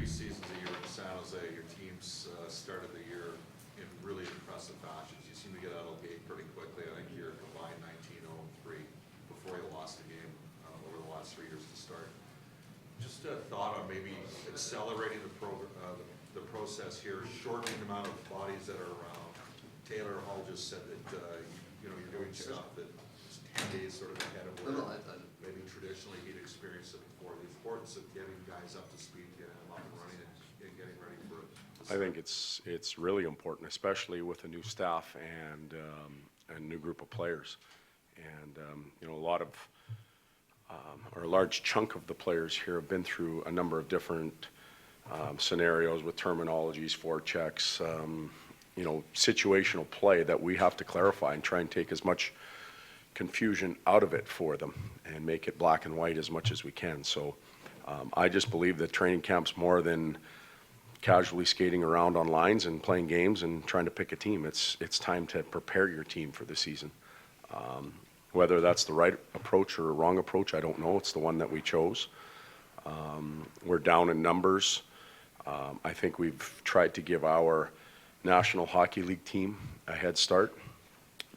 3 seasons a year in San Jose, your teams started the year in really impressive fashions. You seem to get out of the gate pretty quickly. I think you're combined 19-0-3 before you lost a game over the last 3 years to start. Just a thought on maybe accelerating the process here, shortening the amount of bodies that are around. Taylor Hall just said that you're doing stuff that is 10 days sort of ahead of where maybe traditionally he'd experienced it before. The importance of getting guys up to speed, getting them up and running, and getting ready for it. I think it's really important, especially with a new staff and a new group of players, and a large chunk of the players here have been through a number of different scenarios with terminologies, forechecks, situational play that we have to clarify and try and take as much confusion out of it for them and make it black and white as much as we can. So I just believe that training camp's more than casually skating around on lines and playing games and trying to pick a team. It's time to prepare your team for the season. Whether that's the right approach or a wrong approach, I don't know. It's the one that we chose. We're down in numbers. I think we've tried to give our National Hockey League team a head start,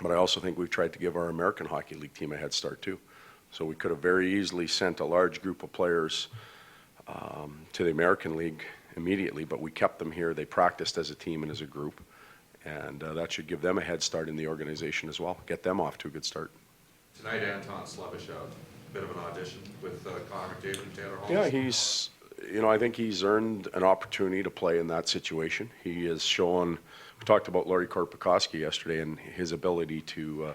but I also think we've tried to give our American Hockey League team a head start too. So we could have very easily sent a large group of players to the American League immediately, but we kept them here. They practiced as a team and as a group, and that should give them a head start in the organization as well, get them off to a good start. Tonight, Anton Slevish, a bit of an audition with Connor McDavid and Taylor Hall. Yeah, I think he's earned an opportunity to play in that situation. He has shown, we talked about Laurie Korpikoski yesterday and his ability to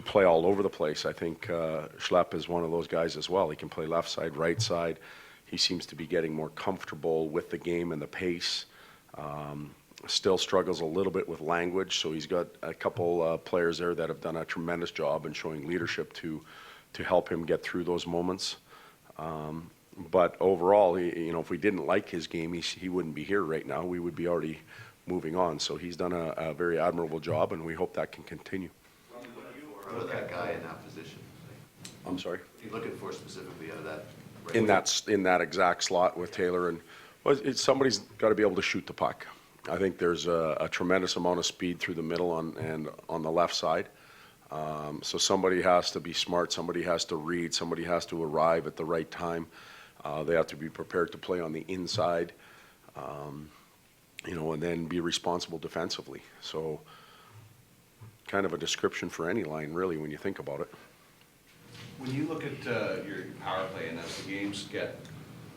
play all over the place. I think Schlepp is one of those guys as well. He can play left side, right side. He seems to be getting more comfortable with the game and the pace. Still struggles a little bit with language, so he's got a couple players there that have done a tremendous job in showing leadership to help him get through those moments. But overall, if we didn't like his game, he wouldn't be here right now. We would be already moving on. So he's done a very admirable job, and we hope that can continue. What about that guy in that position? I'm sorry? What are you looking for specifically out of that? In that exact slot with Taylor, and somebody's got to be able to shoot the puck. I think there's a tremendous amount of speed through the middle and on the left side. So somebody has to be smart, somebody has to read, somebody has to arrive at the right time. They have to be prepared to play on the inside, and then be responsible defensively. So kind of a description for any line, really, when you think about it. When you look at your power play, and as the games get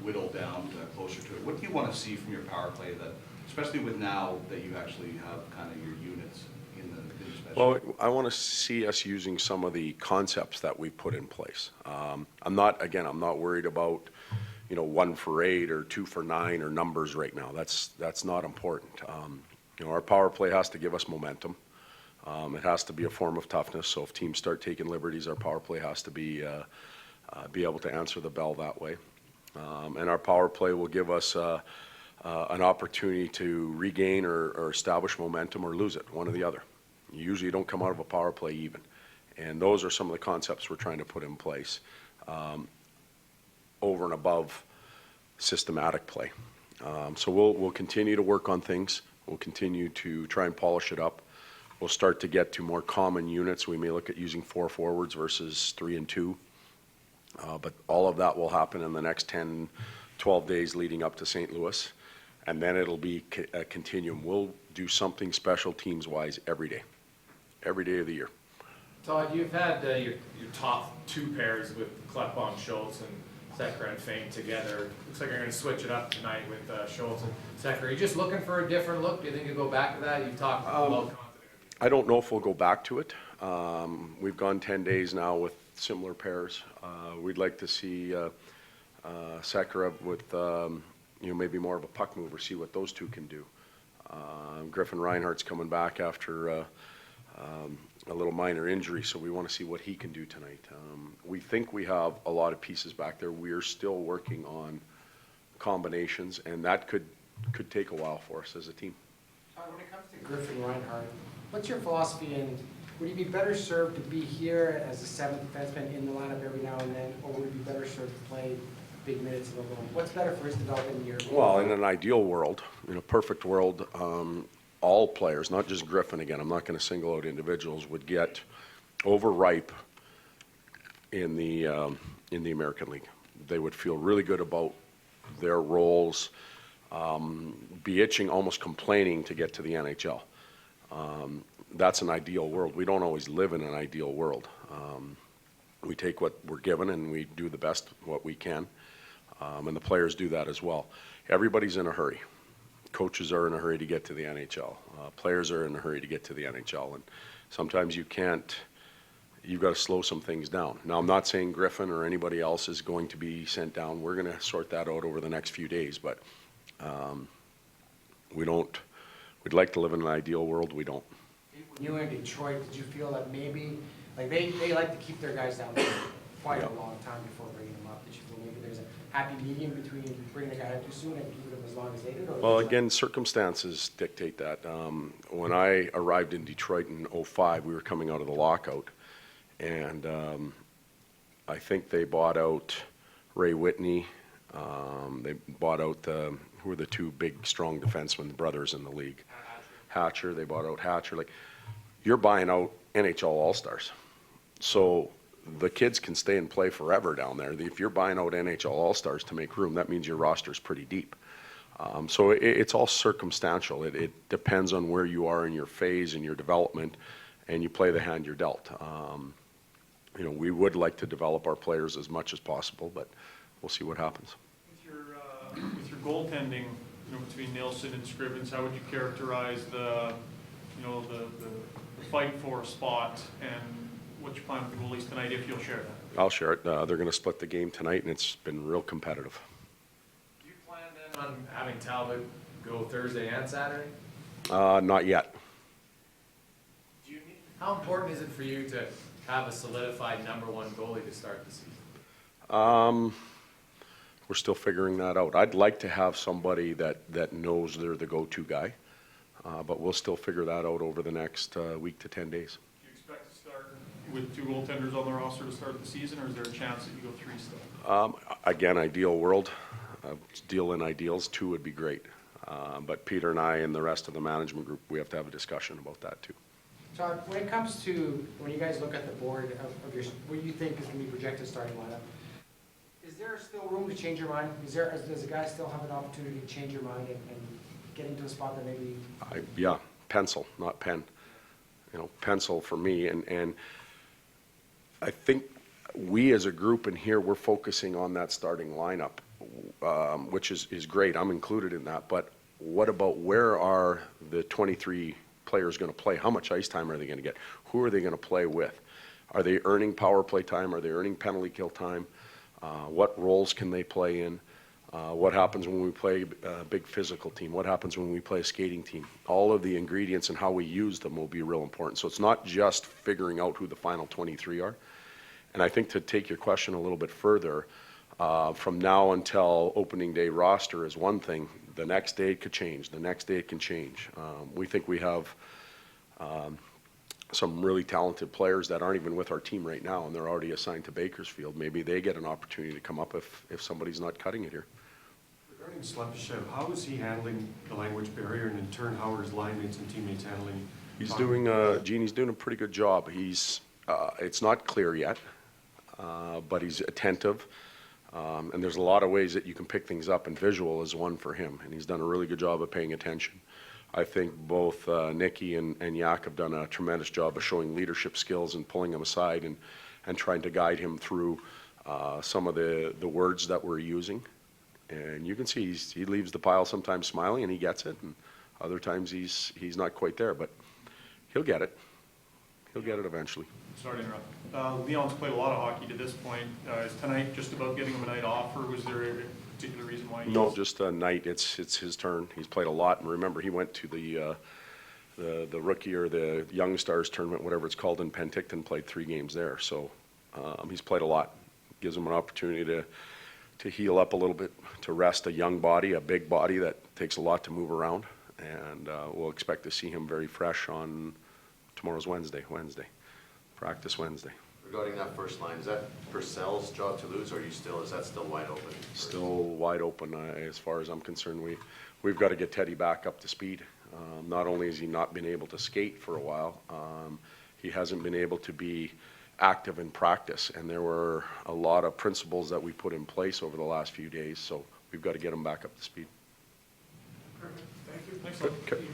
whittled down closer to it, what do you want to see from your power play, that, especially with now that you actually have kind of your units in the special? Well, I want to see us using some of the concepts that we've put in place. I'm not worried about 1 for 8 or 2 for 9 or numbers right now. That's not important. Our power play has to give us momentum. It has to be a form of toughness. So if teams start taking liberties, our power play has to be able to answer the bell that way. And our power play will give us an opportunity to regain or establish momentum or lose it, one or the other. You usually don't come out of a power play even. And those are some of the concepts we're trying to put in place over and above systematic play. So we'll continue to work on things. We'll continue to try and polish it up. We'll start to get to more common units. We may look at using 4 forwards versus 3 and 2. But all of that will happen in the next 10, 12 days leading up to St. Louis. And then it'll be a continuum. We'll do something special teams-wise every day of the year. Todd, you've had your top 2 pairs with Klefbom, Schultz, and Sekera and Fink together. Looks like you're going to switch it up tonight with Schultz and Sekera. Are you just looking for a different look? Do you think you'll go back to that? You've talked about confidence. I don't know if we'll go back to it. We've gone 10 days now with similar pairs. We'd like to see Sekera with maybe more of a puck mover, see what those two can do. Griffin Reinhardt's coming back after a little minor injury, so we want to see what he can do tonight. We think we have a lot of pieces back there. We're still working on combinations, and that could take a while for us as a team. When it comes to Griffin Reinhardt, what's your philosophy, and would he be better served to be here as a 7th defenseman in the lineup every now and then, or would he be better served to play big minutes of a moment. What's better for his development in your opinion? Well, in an ideal world, in a perfect world, all players, not just Griffin again, I'm not going to single out individuals, would get overripe in the American League. They would feel really good about their roles, be itching, almost complaining to get to the NHL. That's an ideal world. We don't always live in an ideal world. We take what we're given and we do the best what we can, and the players do that as well. Everybody's in a hurry. Coaches are in a hurry to get to the NHL. Players are in a hurry to get to the NHL, and sometimes you can't. You've got to slow some things down. Now, I'm not saying Griffin or anybody else is going to be sent down. We're going to sort that out over the next few days, but we don't. We'd like to live in an ideal world. We don't. When you were in Detroit, did you feel that maybe, like they like to keep their guys down there quite a long time before bringing them up? Did you feel maybe there's a happy medium between bringing a guy up too soon and keeping them as long as they did? Or Well, again, circumstances dictate that. When I arrived in Detroit in '05, we were coming out of the lockout, and I think they bought out Ray Whitney. They bought out who were the two big, strong defensemen brothers in the league? Hatcher. They bought out Hatcher. Like, you're buying out NHL All-Stars. So the kids can stay and play forever down there. If you're buying out NHL All-Stars to make room, that means your roster's pretty deep. So it's all circumstantial. It depends on where you are in your phase and your development, and you play the hand you're dealt. We would like to develop our players as much as possible, but we'll see what happens. With your goaltending, between Nielsen and Scrivens, how would you characterize the fight for a spot, and what's your plan with the goalies tonight, if you'll share that? I'll share it. They're going to split the game tonight, and it's been real competitive. Do you plan then on having Talbot go Thursday and Saturday? Not yet. How important is it for you to have a solidified number one goalie to start the season? We're still figuring that out. I'd like to have somebody that knows they're the go-to guy, but we'll still figure that out over the next week to 10 days. Do you expect to start with two goaltenders on the roster to start the season, or is there a chance that you go three still? Again, ideal world, deal in ideals, two would be great. But Peter and I and the rest of the management group, we have to have a discussion about that too. Todd, when it comes to, when you guys look at the board of your, what you think is going to be projected starting lineup, is there still room to change your mind? Does a guy still have an opportunity to change your mind and get into a spot that maybe? Yeah, pencil, not pen. Pencil for me. And I think we as a group in here, we're focusing on that starting lineup, which is great. I'm included in that. But what about where are the 23 players going to play? How much ice time are they going to get? Who are they going to play with? Are they earning power play time? Are they earning penalty kill time? What roles can they play in? What happens when we play a big physical team? What happens when we play a skating team? All of the ingredients and how we use them will be real important. So it's not just figuring out who the final 23 are. And I think to take your question a little bit further, from now until opening day roster is one thing. The next day it could change. The next day it can change. We think we have some really talented players that aren't even with our team right now, and they're already assigned to Bakersfield. Maybe they get an opportunity to come up if somebody's not cutting it here. Regarding Slepyshev, how is he handling the language barrier, and in turn, how are his line mates and teammates handling? He's doing, Genie's doing a pretty good job. He's, it's not clear yet, but he's attentive. And there's a lot of ways that you can pick things up, and visual is one for him, and he's done a really good job of paying attention. I think both Nicky and Yak have done a tremendous job of showing leadership skills and pulling him aside and trying to guide him through some of the words that we're using. And you can see he leaves the pile sometimes smiling, and he gets it, and other times he's not quite there, but he'll get it. He'll get it eventually. Sorry to interrupt. Leon's played a lot of hockey to this point. Is tonight just about getting him a night off, or was there a particular reason why? No, just a night. It's his turn. He's played a lot, and remember, he went to the rookie or the Young Stars tournament, whatever it's called, in Penticton. Played 3 games there, so he's played a lot. Gives him an opportunity to heal up a little bit, to rest a young body, a big body that takes a lot to move around, and we'll expect to see him very fresh on tomorrow's Wednesday. Practice Wednesday. Regarding that first line, is that Purcell's job to lose, or is that still wide open? Still wide open, as far as I'm concerned. We've got to get Teddy back up to speed. Not only has he not been able to skate for a while, he hasn't been able to be active in practice, and there were a lot of principles that we put in place over the last few days, so we've got to get him back up to speed. Thank you. Thanks a lot. Okay.